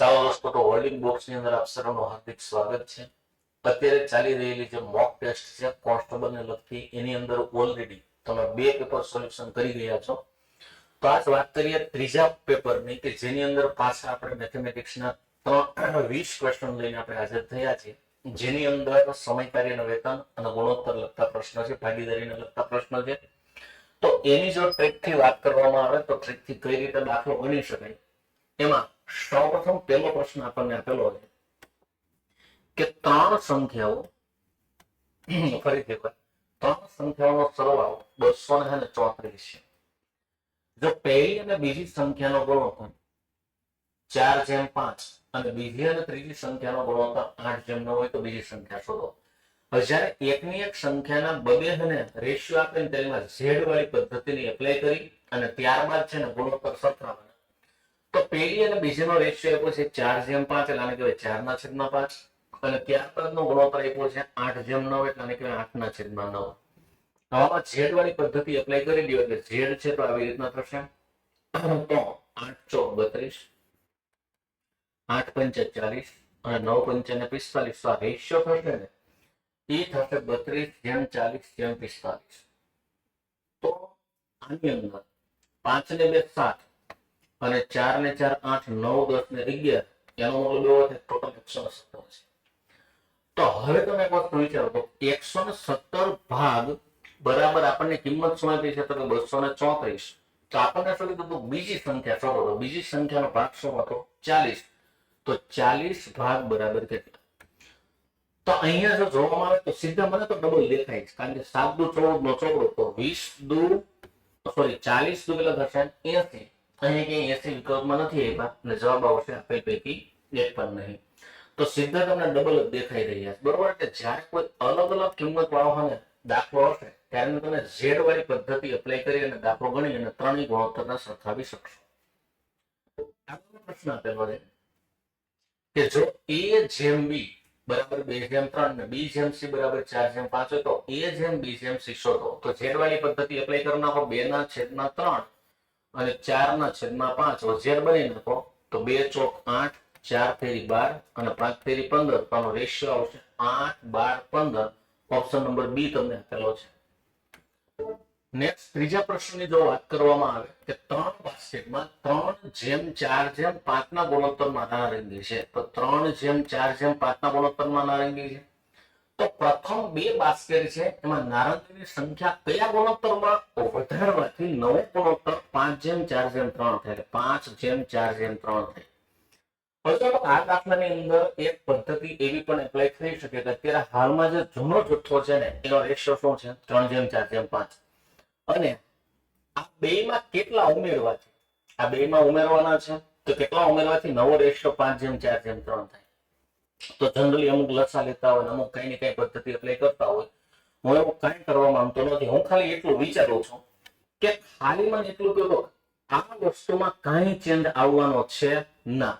ચાલો દોસ્તો, તો હોલ્ડિંગ બોક્સ ની અંદર આપ સર્વનું હાર્દિક સ્વાગત છે. અત્યારે ચાલી રહેલી જે મોક ટેસ્ટ છે કોન્સ્ટેબલ ને લગતી, એની અંદર ઓલરેડી તમે 2 પેપર સોલ્યુશન કરી ગયા છો. તો આજ વાત કરીએ ત્રીજા પેપરની, કે જેની અંદર પાછા આપણે મેથેમેટિક્સના 20 ક્વેશ્ચન લઈને આપણે હાજર થયા છીએ, જેની અંદર સમય કાર્યનું વેતન અને ગુણોત્તર લગતા પ્રશ્ન છે, ભાગીદારીને લગતા પ્રશ્ન છે. તો એની જો ટ્રીકથી વાત કરવામાં આવે તો ટ્રીકથી કઈ રીતે દાખલો ગણી શકાય, એમાં સૌપ્રથમ પહેલો પ્રશ્ન આપણને આપેલો છે કે ત્રણ સંખ્યાઓ, ફરીથી એકવાર, ત્રણ સંખ્યાઓનો સરવાળો 234 છે. જો પહેલી અને બીજી સંખ્યાનો ગુણોત્તર 4/5 અને બીજી અને ત્રીજી સંખ્યાનો ગુણોત્તર 8/9 હોય તો બીજી સંખ્યા શોધો. હવે જ્યારે એકની એક સંખ્યાના બબે અને રેશિયો આપે ને તેમાં ઝેડ વાળી પદ્ધતિની એપ્લાય કરી અને ત્યારબાદ છે ને ગુણોત્તર સરખાવવાના. તો પહેલી અને બીજીનો રેશિયો આપ્યો છે 4/5 એટલે આને કહેવાય 4/5, અને ત્યારબાદનો ગુણોત્તર આપ્યો છે 8/9 એટલે આને કહેવાય 8/9. આમાં ઝેડ વાળી પદ્ધતિ એપ્લાય કરી દો એટલે ઝેડ છે તો આવી રીતના થશે. તો 8 ચોક 32, 8 પંચા 40 અને 9 પંચા 45. તો આ રેશિયો થશે ને એ થશે 32/40/45. તો આની અંદર 5 ને 2 7 અને 4 ને 4 8 9 10 ને 11, એનો મતલબ એવો છે ટોટલ 117 છે. તો હવે તમે એક વસ્તુ વિચારો તો 117 ભાગ બરાબર આપણને કિંમત શું આપી છે તો કે 234. તો આપણને શું કીધું બીજી સંખ્યા શોધો. તો બીજી સંખ્યાનો ભાગ શું હતો? 40. તો 40 ભાગ બરાબર કેટલા? તો અહીંયા જો જોવામાં આવે તો સીધા મને તો ડબલ દેખાય છે, કારણ કે 7 દુ 14 નો ચોગડો, તો 40 દુ કેટલા થશે? 80. અહીં ક્યાંય 80 વિકલ્પમાં નથી આપ્યા અને જવાબ આવશે આપેલ પૈકી એક પણ નહીં. તો સીધા તમને ડબલ જ દેખાઈ રહ્યા છે, બરોબર? કે જ્યારે કોઈ અલગ અલગ કિંમત વાળો ને દાખલો હશે ત્યારે તમે ઝેડ વાળી પદ્ધતિ એપ્લાય કરી અને દાખલો ગણી અને ત્રણેય ગુણોત્તરને સરખાવી શકશો. આગળનો પ્રશ્ન આપેલો છે કે જો A/B બરાબર 2/3 ને B/C બરાબર 4/5 હોય તો A/B/C શોધો. તો ઝેડ વાળી પદ્ધતિ એપ્લાય કરી નાખો. 2/3 અને 4/5 ઝેડ બની નાખો તો 2 ચોક 8, 4 ફેરી 12 અને 5 ફેરી 15. તો આનો રેશિયો આવશે 8, 12, 15. ઓપ્શન નંબર બી તમને આપેલો છે. નેક્સ્ટ ત્રીજા પ્રશ્નની જો વાત કરવામાં આવે કે 3 બાસ્કેટમાં 3/4/5 ના ગુણોત્તરમાં નારંગી છે. તો 3/4/5 ના ગુણોત્તરમાં નારંગી છે. તો પ્રથમ 2 બાસ્કેટ છે એમાં નારંગીની સંખ્યા કયા ગુણોત્તરમાં વધારવાથી નવો ગુણોત્તર 5/4/3 થાય, 5/4/3 થાય. આ દાખલાની અંદર એક પદ્ધતિ એવી પણ એપ્લાય થઈ શકે કે અત્યારે હાલમાં જે જૂનો જથ્થો છે ને એનો રેશિયો શું છે? 3/4/5. અને આ બેમાં કેટલા ઉમેરવા છે? આ બેમાં ઉમેરવાના છે તો કેટલા ઉમેરવાથી નવો રેશિયો 5/4/3 થાય? તો જનરલી અમુક લસા લેતા હોય, અમુક કઈ ને કઈ પદ્ધતિ એપ્લાય કરતા હોય. હું એવું કઈ કરવા માંગતો નથી. હું ખાલી એટલું વિચારું છું કે ખાલી મને એટલું કહો આ વસ્તુમાં કઈ ચેન્જ આવવાનો છે ના.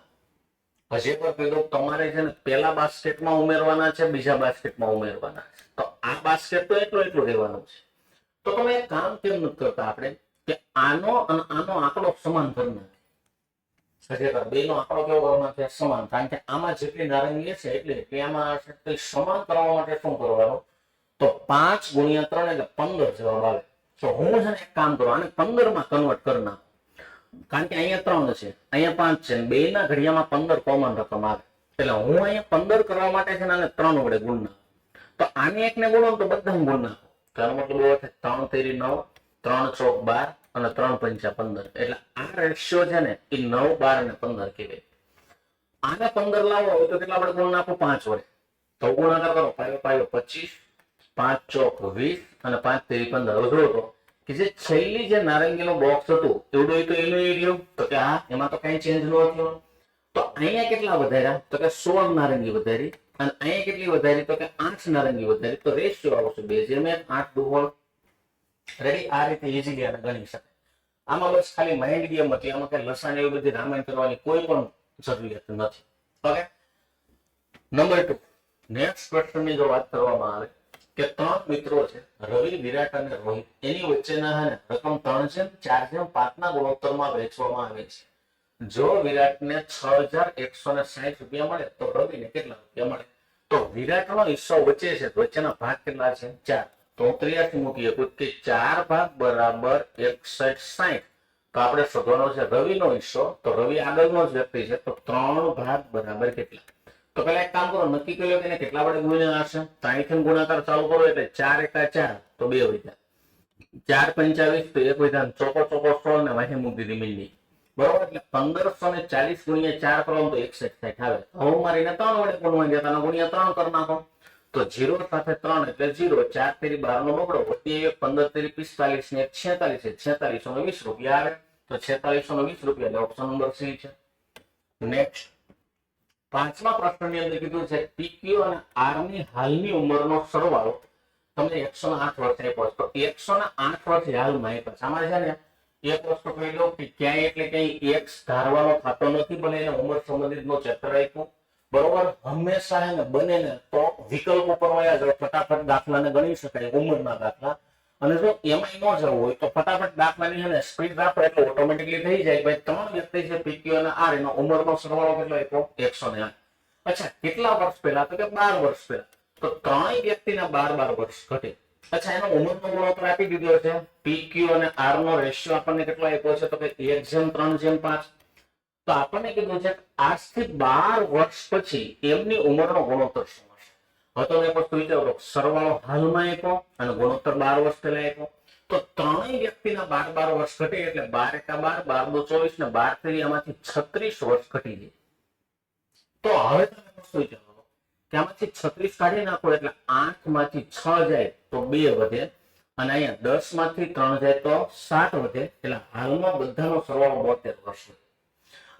હજી પર કીધું તમારે છે ને પેલા બાસ્કેટમાં ઉમેરવાના છે, બીજા બાસ્કેટમાં ઉમેરવાના છે. તો આ બાસ્કેટ તો એટલું રહેવાનું છે. તો તમે એક કામ કેમ નથી કરતા આપણે કે આનો અને આનો આંકડો સમાન કરી નાખીએ. બે નો આંકડો કેવો કરવાનો છે? સમાન. કારણ કે આમાં જેટલી નારંગી છે એટલે આમાં સમાન કરવા માટે શું કરવાનું? તો 5 × 3 એટલે 15 જવાબ આવે. તો હું છે ને એક કામ કરું, આને 15 માં કન્વર્ટ કરી નાખું. કારણ કે અહીંયા 3 છે, અહીંયા 5 છે, બે ના ઘડિયામાં 15 કોમન રકમ આવે. એટલે હું અહીંયા 15 કરવા માટે છે ને આને 3 વડે ગુણ નાખું. તો આને એકને ગુણો તો બધાને ગુણ નાખો. તેનો મતલબ એવો થાય 3 તેરી 9, 3 ચોક 12 અને 3 પંચા 15. એટલે આ રેશિયો છે ને એ 9, 12 અને 15 કહેવાય. આને 15 લાવો હોય તો કેટલા વડે ગુણ નાખો? 5 વડે. તો ગુણાકાર કરો, 5 25, 5 ચોક 20 અને 5 તેરી 15. હવે જોવો કે જે છેલ્લી જે નારંગીનો બોક્સ હતું એવડો તો એનું એરિયો, તો કે હા એમાં તો કઈ ચેન્જ ન થયો. તો અહીંયા કેટલા વધાર્યા? તો કે 16 નારંગી વધારી. અને અહીંયા કેટલી વધારી? તો કે 8 નારંગી વધારી. તો રેશિયો આવશે 2/8 દુહળ. રેડી? આ રીતે ઈઝીલી આને ગણી શકાય. આમાં બસ ખાલી માઇન્ડ ગેમ હતી. આમાં કઈ લસાણ એવી બધી રામાયણ કરવાની કોઈ પણ જરૂરિયાત નથી. Okay, number 2. નેક્સ્ટ ક્વેશ્ચનની જો વાત કરવામાં આવે કે 3 મિત્રો છે, રવિ, વિરાટ અને રોહિત, એની વચ્ચેના રકમ 3/4/5 ના ગુણોત્તરમાં વહેંચવામાં આવે છે. જો વિરાટને 6160 રૂપિયા મળે તો રવિને કેટલા રૂપિયા મળે? તો વિરાટનો હિસ્સો વચ્ચે છે, વચ્ચેના ભાગ કેટલા છે? 4. તો 83 મૂકીએ કે 4 ભાગ બરાબર 6160. તો આપણે શોધવાનો છે રવિનો હિસ્સો. તો રવિ આગળનો જ વ્યક્તિ છે, તો 3 ભાગ બરાબર કેટલા? તો પેલા એક કામ કરો, નક્કી કરી લો કે એને કેટલા વડે ગુણ્યા હશે. તો અહીંથી ગુણાકાર ચાલુ કરો એટલે 4 એકા 4 તો 2 વધ્યા, 4 25 તો 1 વધ્યા, ચોકો 16 ને વાહે મૂકી દીધી મીંડી, બરોબર. એટલે 1540 ગુણ્યા 4 કરો તો 6160 આવે. હવે મારીને 3 વડે ગુણવા ગયા, ગુણ્યા 3 કરી નાખો તો 0 સાથે 3 એટલે 0, 4 તેરી 12 નો બગડો, વધી 15 તેરી 45 ને 46 4620 રૂપિયા આવે. તો 4620 રૂપિયા એટલે ઓપ્શન નંબર સી છે. નેક્સ્ટ 5મા પ્રશ્નની અંદર કીધું છે પીક્યુ અને આર ની હાલની ઉંમરનો સરવાળો તમને 108 વર્ષ આપ્યો. તો 108 વર્ષ હાલમાં આપ્યા. આમાં છે ને એક વસ્તુ કહી દઉં કે ક્યાંય એટલે ક્યાંય એક્સ ધારવાનો થતો નથી, પણ એને ઉંમર સંબંધિત નો ચેપ્ટર આપ્યું, બરોબર. હંમેશા એને બને ને તો વિકલ્પ ઉપર વયા જાવ, ફટાફટ દાખલાને ગણી શકાય, ઉંમરના દાખલા. અને જો એમાં ન જવું હોય તો ફટાફટ દાખલાની છે ને સ્પીડ રાખો એટલે ઓટોમેટિકલી થઈ જાય. ભાઈ 3 વ્યક્તિ છે પીક્યુ અને આર, એનો ઉંમરનો સરવાળો કેટલો આપ્યો? 108. અચ્છા, કેટલા વર્ષ પહેલા? તો કે 12 વર્ષ પહેલા. તો 3 વ્યક્તિના 12 વર્ષ ઘટે. અચ્છા, એનો ઉંમરનો ગુણોત્તર આપી દીધો છે. પીક્યુ અને આર નો રેશિયો આપણને કેટલો આપ્યો છે? તો કે 1:3:5. તો આપણને કીધું છે આજથી 12 વર્ષ પછી એમની ઉંમરનો ગુણોત્તર શું હશે? હવે તમે એક વસ્તુ વિચારો, સરવાળો હાલમાં આપ્યો અને ગુણોત્તર 12 વર્ષ પહેલા આપ્યો. તો 3 વ્યક્તિના 12 વર્ષ ઘટે એટલે 12 એકા 12, 12 દુ 24 ને 12 તેરી આમાંથી 36 વર્ષ ઘટી જાય. તો હવે તમે વસ્તુ વિચારો કે આમાંથી 36 કાઢી નાખો એટલે 8 માંથી 6 જાય તો 2 વધે, અને અહીંયા 10 માંથી 3 જાય તો 7 વધે. એટલે હાલમાં બધાનો સરવાળો 72 વર્ષ.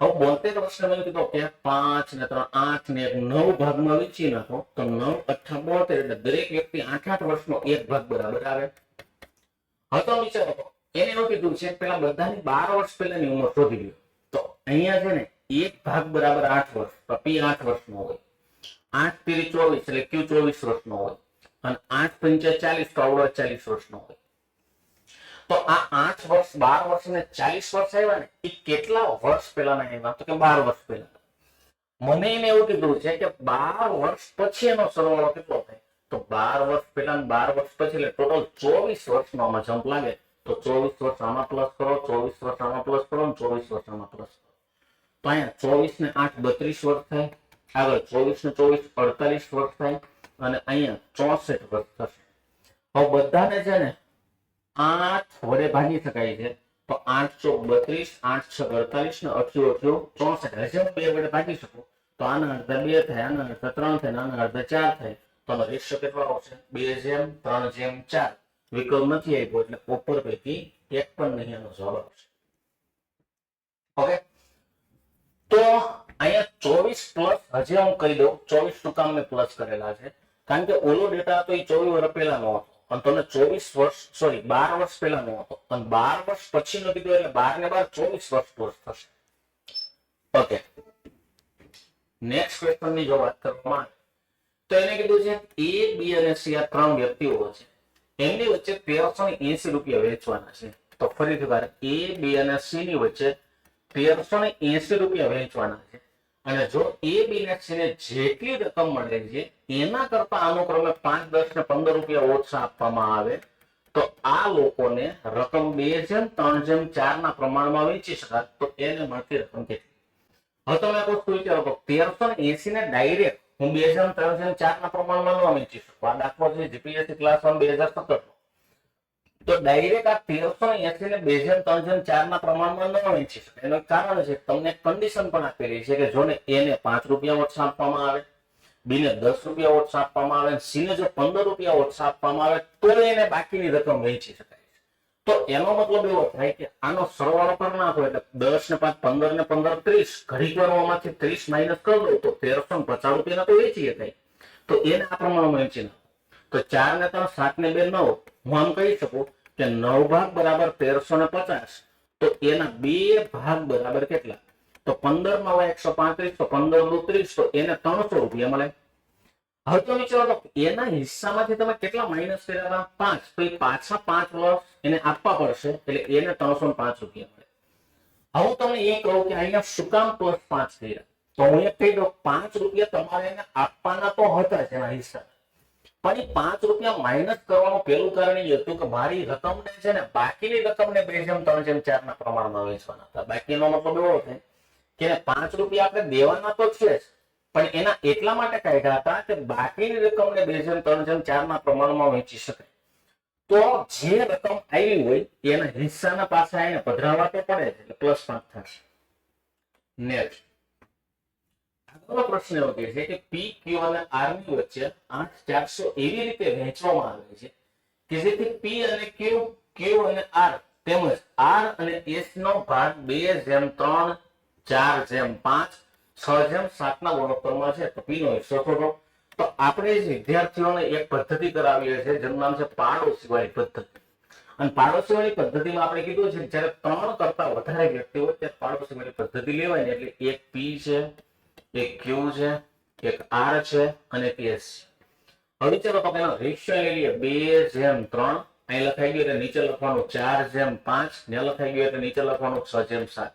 હવે 72 વર્ષને મેં કીધું કે 5 ને 3 8 ને 9 ભાગમાં વેચી નાખો તો 9 8 72, એટલે દરેક વ્યક્તિ 8 વર્ષનો એક ભાગ બરાબર આવે. હવે તો વિચારો, એને એવું કીધું છે પેલા બધાની 12 વર્ષ પહેલાની ઉંમર શોધી લ્યો. તો અહીંયા છે ને એક ભાગ બરાબર 8 વર્ષ, તો પી 8 વર્ષનો હોય, 8 તેરી 24 એટલે ક્યુ 24 વર્ષનો હોય, અને 8 પંચા 40 તો આવડો 40 વર્ષનો હોય. તો આ 8 વર્ષ 12 વર્ષ અને 40 વર્ષ આવ્યા ને, એ કેટલા વર્ષ પહેલાના આવ્યા? તો કે 12 વર્ષ પહેલા. મને એને એવું કીધું છે કે 12 વર્ષ પછી એનો સરવાળો કેટલો થાય? તો 12 વર્ષ પહેલા અને 12 વર્ષ પછી એટલે ટોટલ 24 વર્ષનો આમાં જમ્પ લાગે. તો 24 વર્ષ આમાં પ્લસ કરો, 24 વર્ષ આમાં પ્લસ કરો, 24 વર્ષ આમાં પ્લસ કરો. તો અહીંયા 24 ને 8 32 વર્ષ થાય, આગળ 24 ને 24 48 વર્ષ થાય, અને અહીંયા 64 વર્ષ થશે. હવે બધાને છે ને 8 વડે ભાગી શકાય છે. તો 8 ચોક 32, 8 છ 48 ને 8 64. હજી હું 2 વડે ભાગી શકું તો આના અડધા 2 થાય, આના અડધા 3 થાય, આના અડધા 4 થાય. તો આનો રેશિયો કેટલો આવશે? 2:3:4. વિકલ્પ નથી આપ્યો એટલે ઉપર પૈકી એક પણ નહીં આનો જવાબ આવશે. ઓકે, તો અહીંયા 24 પ્લસ હજી હું કહી દઉં, 24 શું કામ મેં પ્લસ કરેલા છે? કારણ કે ઓલો ડેટા તો એ 24 વર્ષ પહેલાનો હતો, અને તમને 24 વર્ષ સોરી 12 વર્ષ પહેલાનો હતો, અને 12 વર્ષ પછીનો કીધું એટલે 12 ને 12 24 વર્ષ પ્લસ થશે. ઓકે, નેક્સ્ટ ક્વેશ્ચન ની જો વાત કરવામાં આવે તો એને કીધું છે એ, બી અને સી આ 3 વ્યક્તિઓ છે, એમની વચ્ચે 1380 રૂપિયા વેચવાના છે. તો ફરીથી વાર, એ, બી અને સી ની વચ્ચે 1380 રૂપિયા વેચવાના છે, અને જો એ, બી ને સી ને જેટલી રકમ મળે છે એના કરતા અનુક્રમે 5, 10 ને 15 રૂપિયા ઓછા આપવામાં આવે તો આ લોકોને રકમ 2:3:4 ના પ્રમાણમાં વેચી શકાય. તો એને મળતી રકમ કેટલી? હવે તમે એક વસ્તુ વિચારો, 1380 ને ડાયરેક્ટ હું 2:3:4 ના પ્રમાણમાં ન વેચી શકું. આ દાખલો છે જીપીએસસી ક્લાસ 1 2017 નો. તો ડાયરેક્ટ આ 1380 ને 2:3:4 ના પ્રમાણમાં ન વેચી શકાય. એનું કારણ છે તમને કન્ડિશન પણ આપેલી છે કે જો ને એ ને 5 રૂપિયા ઓછા આપવામાં આવે, બી ને 10 રૂપિયા ઓછા આપવામાં આવે, સી ને જો 15 રૂપિયા ઓછા આપવામાં આવે તો એને બાકીની રકમ વેચી શકાય. તો એનો મતલબ એવો થાય કે આનો સરવાળો કરી નાખો એટલે 10 ને 5 15 ને 15 30, ઘડીક વારમાંથી 30 માઇનસ કરી દો તો 1350 રૂપિયા તો વેચી શકાય. તો એને આ પ્રમાણમાં વેચી નાખો. તો 4 ને 3 7 ને 2 9, હું આમ કહી શકું કે 9 ભાગ બરાબર 1350. તો એના 2 ભાગ બરાબર કેટલા? તો 15 માં 135, તો 15 દુ 30, તો એને 300 રૂપિયા મળે. હવે તો વિચારો તો એના હિસ્સામાંથી તમે કેટલા માઇનસ કર્યા? 5. તો એ પાછા 5 વર્ષ એને આપવા પડશે એટલે એને 305 રૂપિયા મળે. હવે હું તમને એ કહું કે અહીંયા શું કામ +5 કર્યા, તો હું એ કહી દઉં 5 રૂપિયા તમારે એને આપવાના તો હતા જ એના હિસ્સા, પણ એ 5 રૂપિયા માઇનસ કરવાનું પેલું કારણ એ હતું કે મારી રકમને છે ને બાકીની રકમને 2:3:4 ના પ્રમાણમાં વેચવાના હતા. બાકીનો મતલબ એવો થાય કે 5 રૂપિયા આપણે દેવાના તો છે જ, પણ એના એટલા માટે કાઢ્યા હતા કે બાકીની રકમને 2:3:4 ના પ્રમાણમાં વેચી શકાય. તો જે રકમ આવી હોય એના હિસ્સાના પાછા એને પધરાવવા તો પડે છે, એટલે +5 થશે. નેક્સ્ટ આગળનો પ્રશ્ન એવો કહે છે કે પી, ક્યુ અને આર ની વચ્ચે 8,400 એવી રીતે વહેંચવામાં આવે છે કે જેથી પી અને ક્યુ અને આર તેમજ આર અને એસ નો ભાગ 2:3, 4:5, 6:7 ના ગુણોત્તરમાં છે. તો પી નો હિસ્સો શોધો. તો આપણે વિદ્યાર્થીઓને એક પદ્ધતિ કરાવીએ છીએ જેનું નામ છે પાડોશીવાળી પદ્ધતિ. અને પાડોશીવાળી પદ્ધતિમાં આપણે કીધું છે જ્યારે 3 કરતા વધારે વ્યક્તિ હોય ત્યારે પાડોશીવાળી પદ્ધતિ લેવાય ને, એટલે એક પી છે, એક ક્યુ છે, એક આર છે અને એક એસ છે. હવે ચાલો તો એનો રેશિયો લઈ લઈએ 2:3. અહીં લખાઈ ગયું એટલે નીચે લખવાનું 4:5, ને લખાઈ ગયું એટલે નીચે લખવાનું 6:7.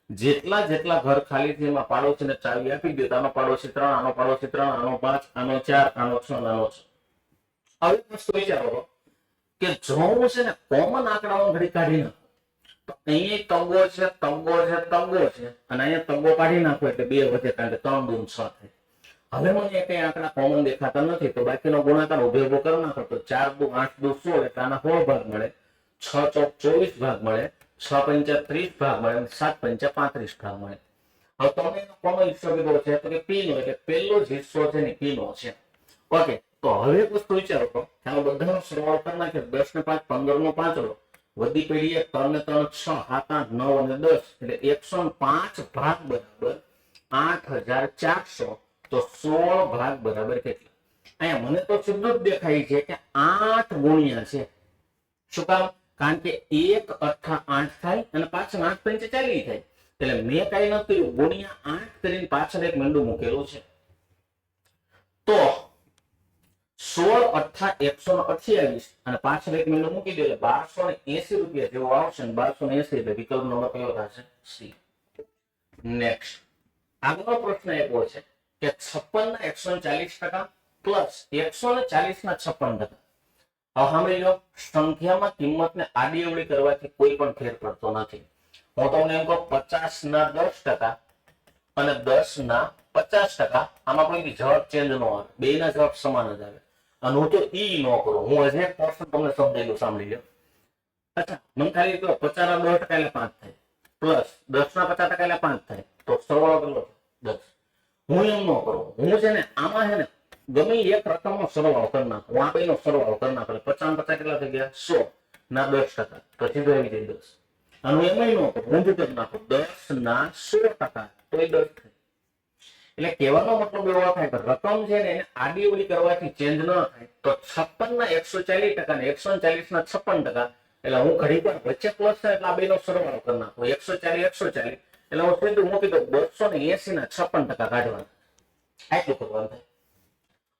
જેટલા જેટલા ઘર ખાલી છે એમાં પાડોશીને ચાવી આપી દો. આનો પાડોશી 3, આનો પાડોશી 3, આનો 5, આનો 4, આનો 6, આનો 6. હવે વસ્તુ વિચારો કે જો હું છે ને કોમન આંકડાઓ ઘડી કાઢી નાખું તો અહીંયા તંગો છે, તંગો છે, તંગો છે, અને અહીંયા તંગો કાઢી નાખો એટલે 2 વધે, કારણ કે 3 દૂન 6 થાય. હવે મને કઈ આંકડા કોમન દેખાતા નથી તો બાકીનો ગુણાકાર ઉભો ઉભો કરી નાખો તો 4 દુ 8 દુ 16 એટલે આના 16 ભાગ મળે, 6 ચોક 24 ભાગ મળે, 6 પંચા 30 ભાગ મળે, 7 પંચા 35 ભાગ મળે. હવે તમે એનો કોનો હિસ્સો કીધો છે તો કે પી નો, એટલે પહેલો જ હિસ્સો છે ને પી નો છે. ઓકે, તો હવે એક વસ્તુ વિચારો તો કે આ બધાનો સરવાળો કરી નાખે 10 ને 5 15 નો પાંચડો વધી પડી 3 ને 3 6 7 8 9 અને 10 એટલે 105 ભાગ બરાબર 8,400. તો 16 ભાગ બરાબર કેટલા? અહીંયા મને તો સીધું જ દેખાય છે કે 8 ગુણ્યા છે. શું કામ? કારણ કે 1 અઠ્ઠા 8 થાય અને પાછળ 8 પંચે 40 થાય, એટલે મેં કઈ નથી ગુણ્યા 8 કરીને પાછળ એક મીંડું મૂકેલું છે. તો 16 અઠ્ઠા 128 અને પાછળ એક મીંડું મૂકી દો એટલે 1280 રૂપિયા જેવો આવશે. 1280 એટલે વિકલ્પ નંબર કયો થશે? સી. નેક્સ્ટ આગળનો પ્રશ્ન એવો છે કે 56 ના 140% પ્લસ 140 ના 56%. હવે સાંભળી લો, સંખ્યામાં કિંમતને આડી અવળી કરવાથી કોઈ પણ ફેર પડતો નથી. હું તમને એમ કહું 50 ના 10% અને 10 ના 50%, આમાં કોઈ જવાબ ચેન્જ ન આવે, બેયના જવાબ સમાન જ આવે. અને હું તો ઈ ન કરું, હું હજી એક પોર્શન તમને સમજાવ્યું, સાંભળી લો. અચ્છા, મને ખાલી કહો 50 ના 10% એટલે 5 થાય, પ્લસ 10 ના 50% એટલે 5 થાય, તો સરવાળો કેટલો? 10. હું એમ ન કરું, હું છે ને આમાં છે ને ગમે એક રકમનો સરવાળો કરી નાખું. હું આ બેનો સરવાળો કરી નાખું એટલે 50 50 કેટલા થઈ ગયા? 100 ના 10%, તો સીધો આવી જાય 10. અને હું એમ ન કરું, હું કરી નાખું 10 ના 100%, તો એ 10 થાય. એટલે કહેવાનો મતલબ એવો થાય કે રકમ છે ને એને આડી અવળી કરવાથી ચેન્જ ન થાય. તો 56 ના 140% ને 140 ના 56%, એટલે હું ઘડી પર વચ્ચે પ્લસ થાય એટલે આ બેનો સરવાળો કરી નાખું. 140 એટલે હું સીધું મૂકી દઉં 280 ના 56% કાઢવાના. આટલું કરવાનું થાય.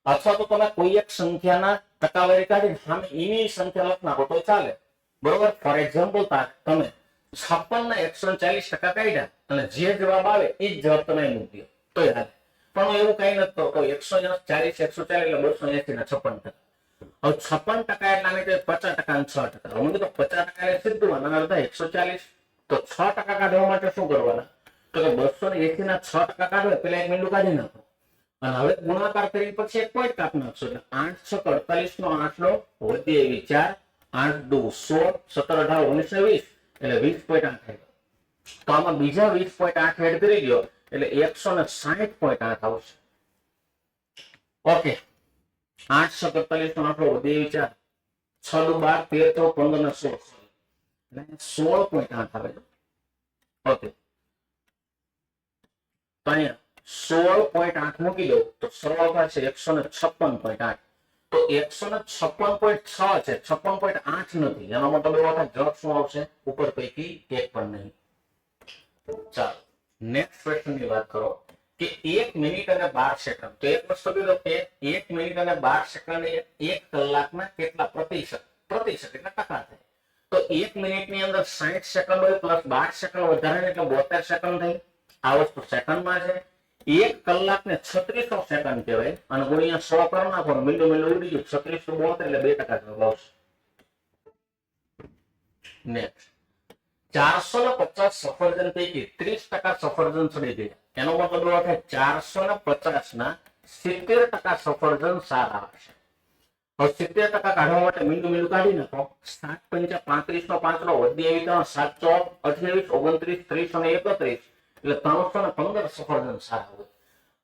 અથવા તો તમે કોઈ એક સંખ્યાના ટકાવારી કાઢીને સામે એની સંખ્યા લખ નાખો તો ચાલે, બરોબર. ફોર એક્ઝામ્પલ તમે 56 ના 140% કાઢ્યા અને જે જવાબ આવે એ જ જવાબ તમે મૂકી દો તો યાદ. પણ એવું કઈ નથી કરતો. 140 એટલે 280 ના 56%. હવે 56% એટલે આને કહે 50% અને 6%. હું કીધું 50% એ સીધું અને અડધા 140, તો 6% કાઢવા માટે શું કરવાના? તો કે 280 ના 6% કાઢો પેલા એક મીંડું કાઢી નાખો અને હવે ગુણાકાર કરી પછી એક પોઈન્ટ કાપી નાખશો એટલે 8 6 48 નો 8 વધી એવી 4, 8 દુ 16, 17 18 19 20 એટલે 20.8 થાય. તો આમાં બીજા 20.8 એડ કરી દો એટલે 160.8 આવશે. ઓકે, 8 6 48 નો 8 વધી એવી 4, 6 દુ 12 13 14 ને 16 એટલે 16.8 આવે. ઓકે, તો અહીંયા 16.8 મૂકી દો તો સરવાળો થશે 156.8. તો 156.6 છે, 56.8 નથી. એનો મતલબ એવો થાય જવાબ શું આવશે? ઉપર પૈકી એક પણ નહીં. ચાલો નેક્સ્ટ ક્વેશ્ચન ની વાત કરો કે 1 મિનિટ અને 12 સેકન્ડ. તો એક વસ્તુ કીધો કે 1 મિનિટ અને 12 સેકન્ડ 1 કલાકના કેટલા પ્રતિશત એટલે ટકા થાય. તો 1 મિનિટની અંદર 60 સેકન્ડ હોય પ્લસ 12 સેકન્ડ વધારે એટલે 72 સેકન્ડ થઈ. આ વસ્તુ સેકન્ડમાં છે. 1 કલાકને 3600 સેકન્ડ કહેવાય અને ગુણ્યા 100 કરી નાખો, મીંડું ઉડી ગયું, 3672 એટલે 2% જવાબ આવશે. નેક્સ્ટ, 450 સફરજન પૈકી 30% સફરજન સડી ગયા. એનો મતલબ એવો થાય 450 ના 70% સફરજન સારા હશે. હવે 70% કાઢવા માટે મીંડું કાઢી નાખો. 7 5 35 નો 5 નો વધી આવી તો 7 4 28 29 30 અને 31 એટલે 315 સફરજન સારા હોય.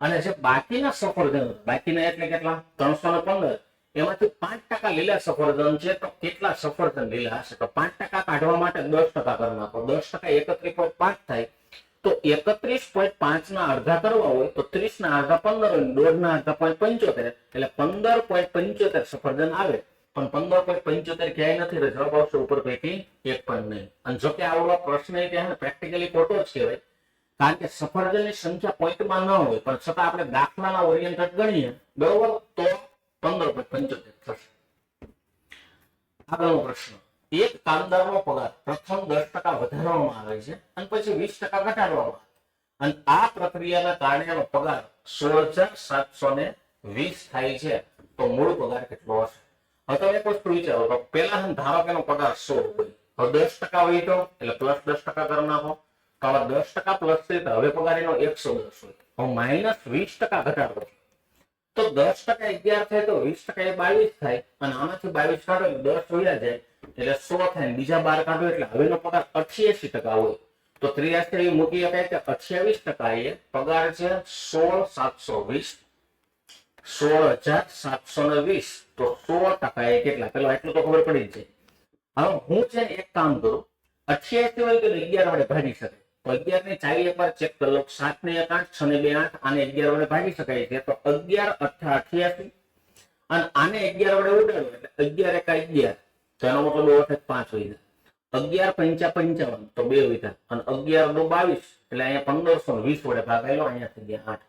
અને જે બાકીના સફરજન, બાકીના એટલે કેટલા? 315, એમાંથી 5% લીલા સફરજન છે. તો કેટલા સફરજન લીલા હશે? તો 5% કાઢવા માટે 10% કરી નાખો. 10% 31.5 થાય. તો 31.5 ના અડધા કરવા હોય તો 30 ના અડધા 15 હોય, 1.5 ના અડધા 0.75 એટલે 15.75 સફરજન આવે. પણ 15.75 ક્યાંય નથી, જવાબ આવશે ઉપર પૈકી એક પણ નહીં. અને જો કે આવડો પ્રશ્ન પ્રેક્ટિકલી ખોટો જ કહેવાય, કારણ કે સફરજનની સંખ્યા પોઈન્ટમાં ન હોય પણ છતાં આપણે દાખલાના ઓરિએન્ટેડ ગણીએ બરોબર તો 15.75 થશે. આગળનો પ્રશ્ન, એક કામદારનો પગાર પ્રથમ 10% વધારવામાં આવે છે અને પછી 20% ઘટાડવામાં આવે અને આ પ્રક્રિયાના કારણે એનો પગાર 16,720 થાય છે. તો મૂળ પગાર કેટલો હશે? હવે તમે એક વસ્તુ વિચારો, તો પેલા ધારો કે એનો પગાર 100 હોય, હવે 10% વધ્યો એટલે પ્લસ 10% કરી નાખો. તો હવે 10% પ્લસ થઈ તો હવે પગાર એનો 110 હોય. હવે માઇનસ 20% ઘટાડો તો 10% 11 થાય તો 20% એ 22 થાય અને આમાંથી 22 કાઢો એટલે 10 વયા જાય એટલે 100 થાય. બીજા 12 કાઢો એટલે હવેનો પગાર 88% હોય. તો 83 મૂકી શકાય કે 28% એ પગાર છે 16,720. 16,720 તો 100% એ કેટલા? પેલો એટલું તો ખબર પડી જાય. હવે હું છે એક કામ કરું, 88 હોય તો 11 વડે ભાગી શકાય. તો 11 ને 4 એકવાર ચેક કરી લો. 7 ને 1 8, 6 ને 2 8, આને 11 વડે ભાગી શકાય છે. તો 11 8 88 અને આને 11 વડે ઉડાડો એટલે 11 1 11. તો એનો મતલબ એવો થાય 5 વઈ જાય. 11 5 55 તો 2 વઈ અને 11 2 22 એટલે અહીંયા 1520 વડે ભાગાયેલો, અહીંયા થઈ ગયા 8.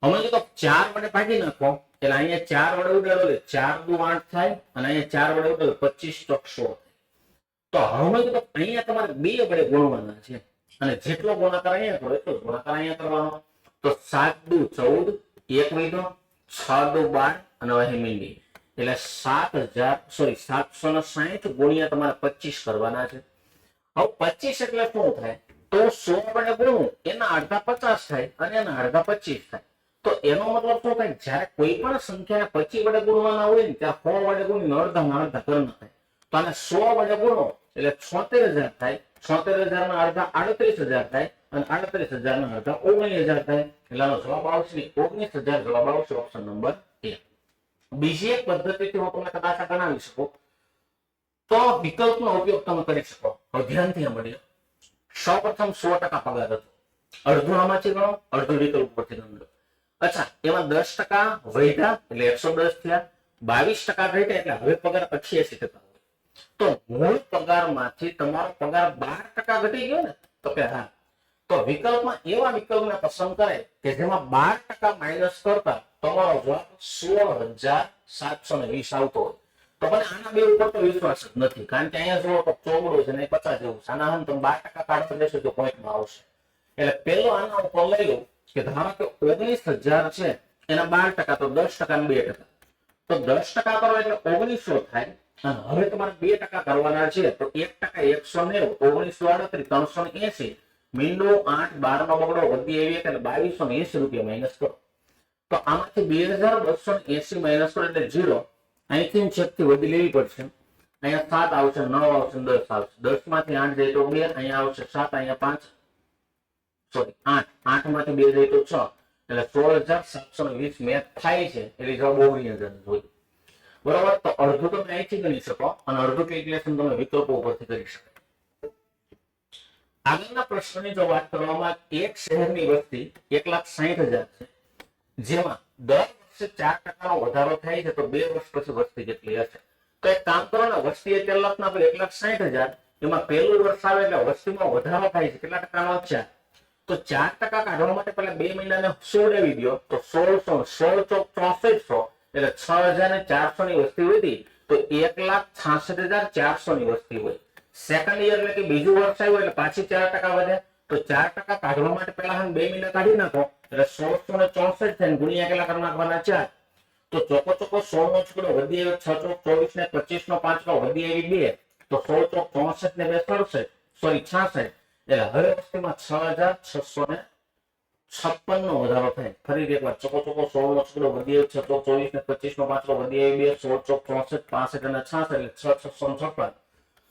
હવે જો 4 વડે ભાગી નાખો એટલે અહીંયા 4 વડે ઉડાડો એટલે 4 દુ 8 થાય અને અહીંયા 4 વડે ઉડાડો 25 તો 100. તો હવે જો અહીંયા તમારે 2 વડે ગુણવાના છે અને જેટલો ગુણાકાર અહીંયા કરો એટલો ગુણાકાર અહીંયા કરવાનો. તો 7 દુ 14, 1 વધ્યો, 6 દુ 12 અને અહીં મીંડી એટલે 760 ગુણ્યા તમારે 25 કરવાના છે. હવે 25 એટલે શું થાય? તો 100 વડે ગુણવું એના અડધા 50 થાય અને એના અડધા 25 થાય. તો એનો મતલબ શું થાય? જયારે કોઈ પણ સંખ્યાને 25 વડે ગુણવાના હોય ને ત્યાં 100 વડે ગુણીને અડધા કરી નાખાય. તો આને 100 વડે ગુણો એટલે 76,000 થાય. 76,000 ના અડધા 38,000 થાય અને 38,000 ના અડધા 19,000 થાય. એટલે આનો જવાબ આવશે 19,000. જવાબ આવશે ઓપ્શન નંબર એ. બીજી એક પદ્ધતિથી હું તમને કદાચ ગણાવી શકું તો વિકલ્પનો ઉપયોગ તમે કરી શકો. હવે ધ્યાનથી સાંભળીએ. સૌપ્રથમ 100% પગાર હતો, અડધું આમાંથી ગણો, અડધું વિકલ્પ પરથી ગણો. અચ્છા, એમાં 10% વધ્યા એટલે 110 થયા, 22% ઘટ્યા એટલે હવે પગાર 88% હોય. તો મૂળ પગારમાંથી તમારો પગાર 12% ઘટી ગયો ને? તો કે હા. તો વિકલ્પમાં એવા વિકલ્પને પસંદ કરે કે જેમાં 12% માઇનસ કરતા તમારો જવાબ 16,720 આવતો હોય. તો મને આના બે ઉપર તો વિશ્વાસ જ નથી, કારણ કે અહીંયા જુઓ તો ચોગડો છે ને 50 જેવું. આના હમ તમે 12% કાઢવા દેશો તો પોઈન્ટમાં આવશે. એટલે પેલો આના ઉપર લઈ લો કે ધારો કે 19,000 છે એના 12% તો 10% ને 2%. તો 10% કરો એટલે 1900 થાય અને હવે તમારે 2% કરવાના છે તો 1% 190, 1938 380, મીંડો 8 12 નો બગડો વધી આવી એટલે 2280 રૂપિયા માઇનસ કરો. તો આમાંથી 2280 માઇનસ કરો એટલે 0. અહીંથી છેકથી વધી લેવી પડશે. અહીંયા 7 આવશે, 9 આવશે, 10 આવશે. 10 માંથી 8 જાય તો 2, અહીંયા આવશે 7, અહીંયા 5, સોરી 8, 8 માંથી 2 જાય તો 6 એટલે 16,720 મેચ થાય છે. એટલે જવાબ 19,000 હોય. બરોબર. તો અડધું તમે અહીંથી ગણી શકો અને અડધું કેલ્ક્યુલેશન તમે વિકલ્પો ઉપરથી કરી શકો. આગળના પ્રશ્નની જો વાત કરવામાં, એક શહેરની વસ્તી 1,60,000 છે, જેમાં દર વર્ષે 4% નો વધારો થાય છે. તો 2 વર્ષ પછી વસ્તી કેટલી હશે? તો એક કામ કરો ને, વસ્તી 1,00,000 ના 1,60,000 એમાં પહેલું વર્ષ આવે એટલે વસ્તીમાં વધારો થાય છે. કેટલા ટકાનો? 4. તો 4% કાઢવા માટે પહેલા 2 મહિનાને 16 દો તો 1600, 16 ચોક 6400 એટલે 6,400 ની વસ્તી વધી. તો 1,66,400 ની વસ્તી હોય. સેકન્ડ યર એટલે કે બીજું વર્ષ આવ્યું એટલે પાછી 4% વધે. તો 4% કાઢવા માટે પહેલા હમ 2 મહિના કાઢી નાખો એટલે 1664 થાય ગુણ્યા કેટલા કરી નાખવાના 4. તો ચોકો 16 નો છોકરો વધી આવ્યો 6 ચોક 24 ને 25 નો 5 વધી આવી 2 તો 16 ચોક 64 ને 2 66 સોરી 66 એટલે હવે વસ્તીમાં 6,656 નો વધારો થાય. ફરી એકવાર ચોકો 16 નો છોકરો વધી આવ્યો 6 ચોક 24 ને 25 નો 5 વધી આવી 2 16 ચોક 64 65 અને 66 એટલે 6,656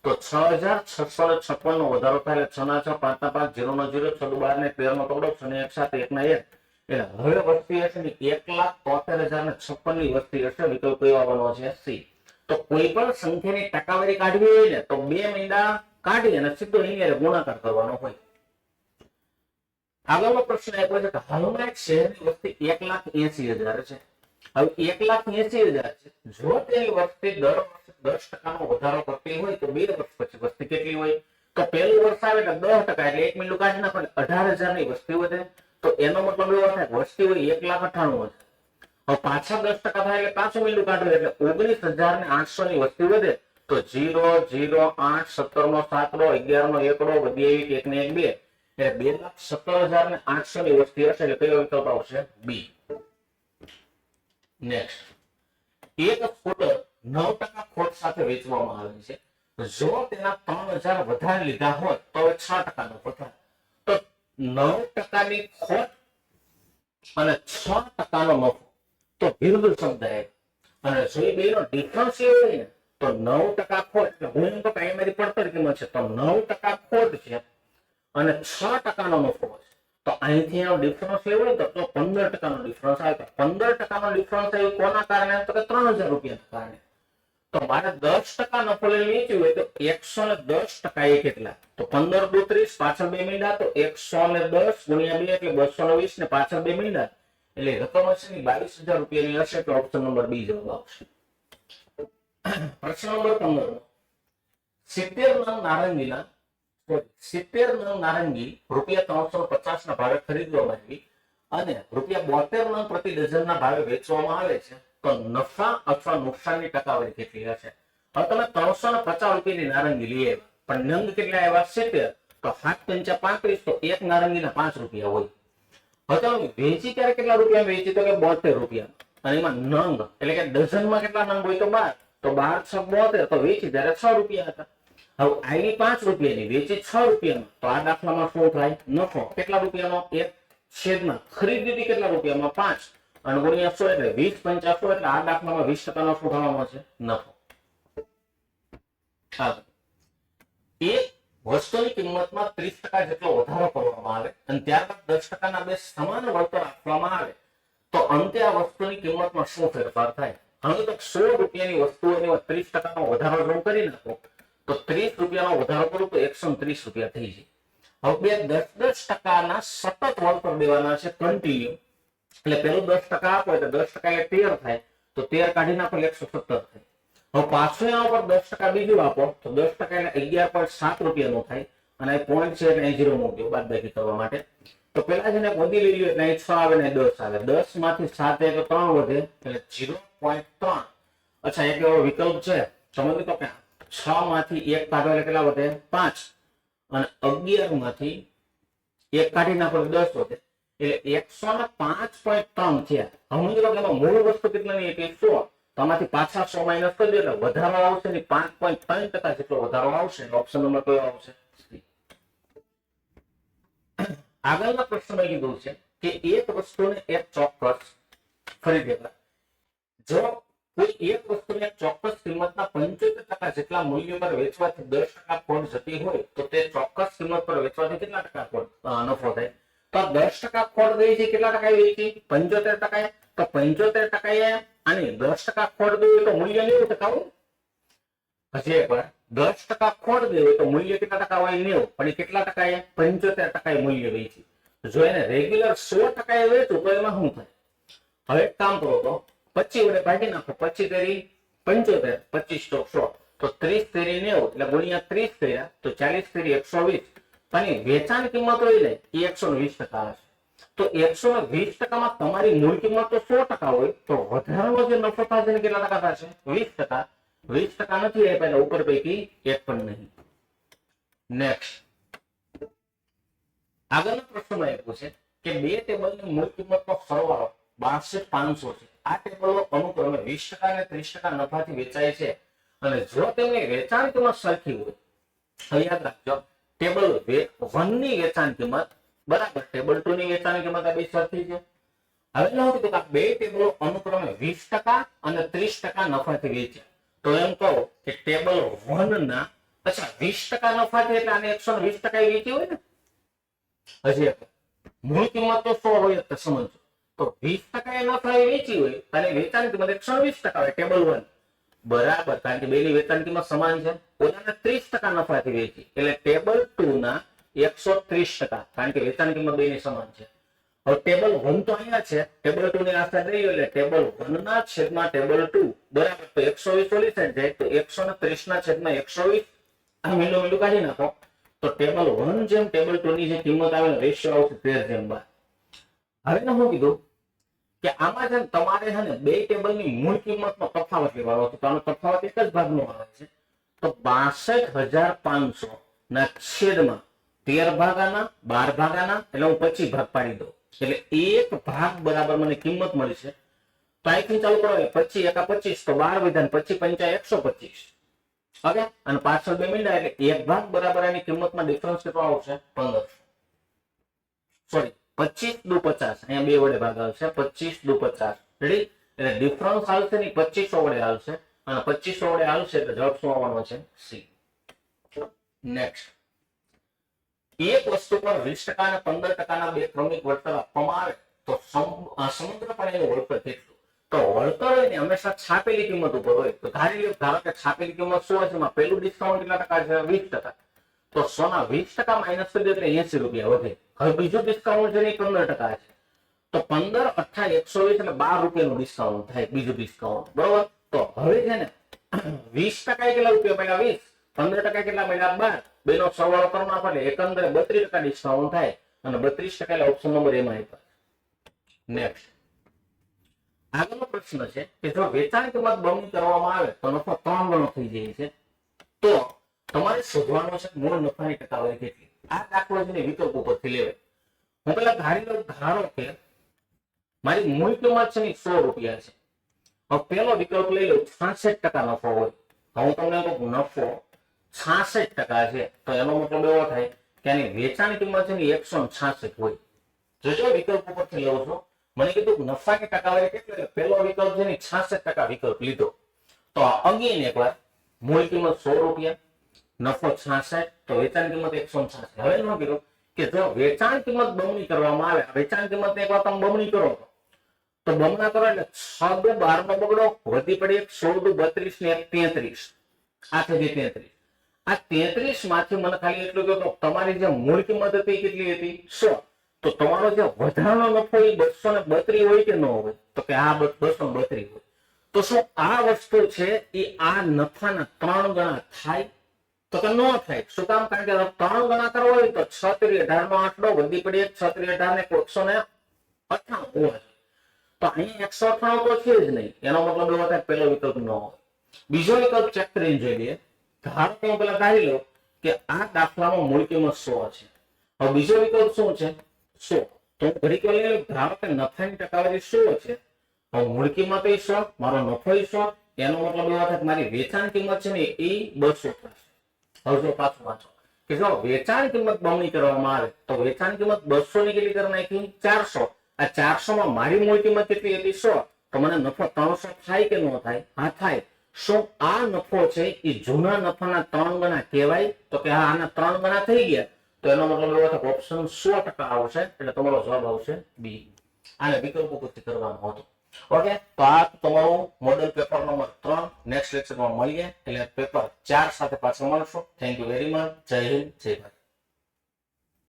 તો 6,656 નો વધારો થાય એટલે 6 ના 6 5 ના 5 0 નો 0 6 12 ને 13 નો પકડો 6 ને 1 7 1 ના 1 એટલે હવે વસ્તી હશે ને 1,73,056 ની વસ્તી હશે. વિકલ્પ કયો આવવાનો છે? સી. તો કોઈ પણ સંખ્યાની ટકાવારી કાઢવી હોય ને તો 2 મીંડા કાઢી અને સીધો અહીંયા ગુણાકાર કરવાનો હોય. આગળનો પ્રશ્ન એ છે કે હાલમાં એક શહેરની વસ્તી 1,80,000 છે. હવે 1,80,000 છે. જો તેની વસ્તી દર વર્ષે 10% નો વધારો કરતી હોય તો 2 વર્ષ પછી વસ્તી કેટલી હોય? તો પહેલું વર્ષ આવે એટલે 10% એટલે 1 મીંડું કાઢી નાખો એટલે 18,000 ની વસ્તી વધે. તો એનો મતલબ એવો થાય વસ્તી હોય 1,98,000. હવે પાછા 10% થાય એટલે પાછું મીંડું કાઢવું એટલે 19,800 ની વસ્તી વધે. તો 0 0 8 17 નો 7 11 નો 1 વધી આવી 1 ને 1 2 એટલે 2,17,800 ની વસ્તી હશે એટલે કયો વિકલ્પ આવશે? બી. નેક્સ્ટ, એક સ્કૂટર 9% ખોટ સાથે વેચવામાં આવે છે. જો તેના 3,000 વધારે લીધા હોય તો 6% નફો થાય. તો 9% ની ખોટ અને 6% નો નફો તો વિરુદ્ધ શબ્દ અને જો એ બેનો ડિફરન્સ એવો હોય ને તો 9% ખોટ એટલે હું એમ તો પ્રાઇમરી પડતર કિંમત છે તો 9% ખોટ છે અને 6% નો નફો છે. તો અહીંથી એનો ડિફરન્સ એવો હોય તો 15% નો ડિફરન્સ આવે. 15% નો ડિફરન્સ આવ્યો કોના કારણે? તો કે 3,000 રૂપિયાના કારણે. તો મારે 10% નફો લઈને વેચ્યું હોય તો 110% એ કેટલા? તો 15 દુ 30 પાછળ 2 મીંડા તો 110 ગુણ્યા 2 એટલે 220 ને પાછળ 2 મીંડા એટલે રકમ હશે ને 22,000 રૂપિયાની હશે. તો ઓપ્શન નંબર બી જવાબ આવશે. પ્રશ્ન નંબર 15 70 નંગ નારંગીના 70 નંગ નારંગી ₹350 ના ભાવે ખરીદવામાં આવી અને ₹72 નંગ પ્રતિ ડઝનના ભાવે વેચવામાં આવે છે તો નફા અથવા નુકસાનની ટકાવારી કેટલી હશે? હવે તમે 350 રૂપિયાની નારંગી લઈ આવ્યા પણ નંગ કેટલા આવ્યા? 70 તો 7 × 35 તો એક નારંગીના 5 રૂપિયા હોય. હવે તમે વેચી ત્યારે કેટલા રૂપિયા વેચી? તો કે 72 રૂપિયા. અને એમાં નંગ એટલે કે ડઝનમાં કેટલા નંગ હોય? તો 12 તો 12 × 6 72 તો વેચી ત્યારે 6 રૂપિયા હતા. હવે આઈડી 5 રૂપિયાની વેચી 6 રૂપિયામાં તો આ દાખલામાં શું થાય? નફો કેટલા રૂપિયાનો? 1/, ખરીદી હતી કેટલા રૂપિયામાં? 5 અને ગુણ્યા 100 એટલે 20 × 100 એટલે આ દાખલામાં 20% નો શું થવાનો છે? નફો. એક વસ્તુની કિંમતમાં 30% જેટલો વધારો કરવામાં આવે અને ત્યારબાદ 10% ના બે સમાન વળતર આપવામાં આવે તો અંતે આ વસ્તુની કિંમતમાં શું ફેરફાર થાય? હવે તો 100 રૂપિયાની વસ્તુ એની 30% નો વધારો જો કરી નાખો તો 30 રૂપિયાનો વધારો કરું તો 130 રૂપિયા થઈ જાય. હવે બે 10% ના સતત વળતર દેવાના છે કન્ટિન્યુ એટલે પેલું 10% આપો એટલે 10% એટલે 13 થાય તો 13 કાઢી નાખો એટલે 117 થાય. હવે પાછું એના ઉપર 10% બીજું આપો તો 10% એટલે 11.7 રૂપિયાનો થાય અને આ પોઈન્ટ છે એટલે અહીં 0 મૂક્યો બાદબાકી કરવા માટે. તો પેલા જેને વધી લઈ લ્યો એટલે અહીં 6 આવે ને 10 આવે. 10 માંથી 7 એટલે 3 વધે એટલે 0.3. અચ્છા એક એવો વિકલ્પ છે સમજો તો કે 6 માંથી 1 કાઢો એટલે કેટલા વધે? 5 અને 11 માંથી 1 કાઢી નાખો એટલે 10 વધે એટલે 105.3 થયા. સમજો તો કે મૂળ વસ્તુ કેટલાની હતી? 100 તો આમાંથી પાછા 100 માઈનસ કરી દો એટલે વધારો આવશે ને 5.3% જેટલો વધારો આવશે. ઓપ્શન નંબર કયો આવશે? આગળના પ્રશ્નમાં કીધું છે કે એક વસ્તુને એક ચોક્કસ ફરી દેવા જો કોઈ એક વસ્તુને ચોક્કસ કિંમતના 75% જેટલા મૂલ્ય પર વેચવાથી 10% ખોટ જતી હોય તો તે ચોક્કસ કિંમત પર વેચવાથી કેટલા ટકા નફો થાય? તો 10% ખોટ ગઈ છે કેટલા ટકા વેચી? 75%. તો 75% અને 10% ખોટ ગઈ તો મૂલ્ય 90% હોય. હજી એકવાર 10% ખોટ ગઈ હોય તો મૂલ્ય કેટલા ટકા હોય? 90. પણ એ કેટલા ટકા? 75% મૂલ્ય વેચી. જો એને રેગ્યુલર 100% વેચું તો એમાં શું થાય? હવે એક કામ કરો તો 25 વડે ભાગી નાખો. 25 તેરી 75 25 ચોક 100 તો 30 તેરી 90 એટલે ગુણ્યા 30 કર્યા તો 40 તેરી 120 પણ વેચાણ કિંમત હોય ને એ 120% હશે. તો 120% માં તમારી મૂળ કિંમત તો 100% હોય તો વધારાનો જે નફો થશે કેટલા ટકા થશે? 20%. 20% નથી આપ્યા એટલે ઉપર પૈકી એક પણ નહીં. નેક્સ્ટ આગળનો પ્રશ્ન આપ્યો છે કે બે ટેબલની મૂળ કિંમતનો સરવાળો 62,500 છે. આ ટેબલો અનુક્રમે 20% અને 30% નફાથી વેચાય છે અને જો તેમની વેચાણ કિંમત સરખી હોય તો યાદ રાખજો ટેબલ 1 ની વેચાણ કિંમત બરાબર ટેબલ 2 ની વેચાણ કિંમત આ બે સરખી છે. હવે નવું કીધું કે બે ટેબલો અનુક્રમે 20% અને 30% નફાથી વેચે તો એમ કહો કે ટેબલ 1 ના અચ્છા 20% નફાથી એટલે આને 120% વેચી હોય ને. હજી મૂળ કિંમત તો 100 હોય તો સમજો તો 20% નફા વેચી હોય અને વેચાણ કિંમત 120% હોય ટેબલ 1 બરાબર કારણ કે બેની વેચાણ કિંમત સમાન છે. ઓલાને 30% નફાથી વેચી એટલે ટેબલ 2 ના 130% કારણ કે વેચાણ કિંમત બેની સમાન છે. હવે ટેબલ 1 તો અહીંયા છે ટેબલ 2 ની આસપાસ રહી એટલે ટેબલ 1 ના છેદમાં ટેબલ 2 બરાબર તો 120 થઈ જાય તો 130 ના છેદમાં 120 આ મીંડું કાઢી નાખો તો ટેબલ 1 જેમ ટેબલ 2 ની જે કિંમત આવે રેશિયો આવશે 13:12. હવે હું કીધું કે આમાં જેમ તમારે છે ને બે ટેબલની મૂળ કિંમતનો તફાવત લેવાનો છે તો આનો તફાવત એક જ ભાગનો આવે છે તો 62,500 ના છેદમાં 13 ભાગાના 12 ભાગાના એટલે હું 25 ભાગ પાડી દઉં એટલે એક ભાગ બરાબર મને કિંમત મળી છે. તો અહીંથી ચાલુ કરો 25 એકા 25 તો 12 વિધાન 25 પંચા 125 ઓકે અને પાછળ બે મીંડા એટલે એક ભાગ બરાબર એની કિંમતમાં ડિફરન્સ કેટલો આવશે 1500 સોરી 25 દુ 50 અહીંયા બે વડે ભાગ આવશે 25 દુ 50 રેડી એટલે ડિફરન્સ આવશે ને 2500 વડે આવશે અને 2500 વડે આવશે એટલે જવાબ શું આવવાનો છે સી. નેક્સ્ટ એક વસ્તુ પર 20% અને 15% ના બે ક્રમિક વળતર આપવામાં આવે તો સમગ્રપણે એનું વળતર કેટલું. તો વળતર હોય ને હંમેશા છાપેલી કિંમત ઉપર હોય તો ધારો કે છાપેલી કિંમત 100 છે એમાં પહેલું ડિસ્કાઉન્ટ કેટલા ટકા છે 20% તો 100 ના 20% માઇનસ કરી દો એટલે 80 રૂપિયા વધે. હવે બીજું ડિસ્કાઉન્ટ છે 15% છે તો 15 8 120 એટલે 12 રૂપિયાનું ડિસ્કાઉન્ટ થાય બીજું ડિસ્કાઉન્ટ બરોબર. તો હવે છે ને 20% કેટલા રૂપિયા મળ્યા 20 15% કેટલા મળ્યા 12 બેનો સરવાળો કરવા આપણે એકંદરે 32% ડિસ્કાઉન્ટ થાય અને 32% એટલે ઓપ્શન નંબર એમાં આપ્યા. નેક્સ્ટ આગળનો પ્રશ્ન છે કે જો વેચાણ કિંમત બમણી કરવામાં આવે તો નફો 3 ગણો થઈ જાય છે તો તમારે શોધવાનો છે મૂળ નફાની ટકાવારી કેટલી. આ દાખલો છે વિકલ્પ ઉપરથી લેવાય. હું પેલા ધારો કે મારી મૂળ કિંમત છે ને 100 રૂપિયા છે. હવે પેલો વિકલ્પ લઈ લો 66% નફો હોય. હું તમને કહું નફો 66% છે તો એનો મતલબ એવો થાય કે આની વેચાણ કિંમત છે ને 166 હોય. જો વિકલ્પ ઉપરથી લઉં છું મને કીધું નફાની ટકાવારી કેટલી પેલો વિકલ્પ છે ને 66% વિકલ્પ લીધો તો અગેન એકવાર મૂળ કિંમત 100 રૂપિયા નફો 66 તો વેચાણ કિંમત 166. હવે શું કીધું કે જો વેચાણ કિંમત બમણી કરવામાં આવે વેચાણ કિંમત એકવાર તમે બમણી કરો તો બમણા કરો એટલે 6 દુ 12 નો બગડો વધી પડી 16 દુ 32 ને 33 આ થઈ ગઈ 33. આ 33 માંથી મને ખાલી એટલું કહ્યું તમારી જે મૂળ કિંમત હતી કેટલી હતી 100 તો તમારો જે વધારાનો નફો એ 232 હોય કે ન હોય તો કે આ 232 હોય તો શું આ વસ્તુ છે એ આ નફાના 3 ગણા થાય તો કે ન થાય. શું કામ કારણ કે 3 ગણા કરવા હોય તો 6 × 18 નો આંકડો વધી પડી 6 × 18 ને 198 હોય તો અહીં 198 તો છે જ નહીં એનો મતલબ એવો થાય પેલો વિકલ્પ ન હોય. બીજો વિકલ્પ ચેક કરીને જોઈએ. ધારો કે હું પેલા ધારી લો કે આ દાખલામાં મૂળ કિંમત 100 છે. હવે બીજો વિકલ્પ શું છે 100 તો ઘડીક ધારો કે નફાની ટકાવારી 100 છે. હવે મૂળ કિંમત 100 મારો નફો 100 એનો મતલબ એવો થાય કે મારી વેચાણ કિંમત છે ને એ 200 થશે. હવે જો પાછું વાંચો કે જો વેચાણ કિંમત બમણી કરવામાં આવે તો વેચાણ કિંમત 200 ની કેટલી કરી નાખી 400. આ 400 માં મારી મૂળ કિંમત કેટલી હતી 100 તો મને નફો 300 થાય કે ન થાય. હા થાય. શું આ નફો છે એ જૂના નફાના 3 ગણા કહેવાય તો કે હા આના 3 ગણા થઈ ગયા તો એનો મતલબ એવો થાય ઓપ્શન 100% આવશે એટલે તમારો જવાબ આવશે બી. આને વિકલ્પ ઉપરથી કરવાનો હતો. ઓકે તો આ તમારું મોડેલ પેપર નંબર 3 નેક્સ્ટ લેક્ચરમાં મળીએ એટલે પેપર 4 સાથે પાછળ મળશું. Thank you very much. જય હિન્દ જય ભારત.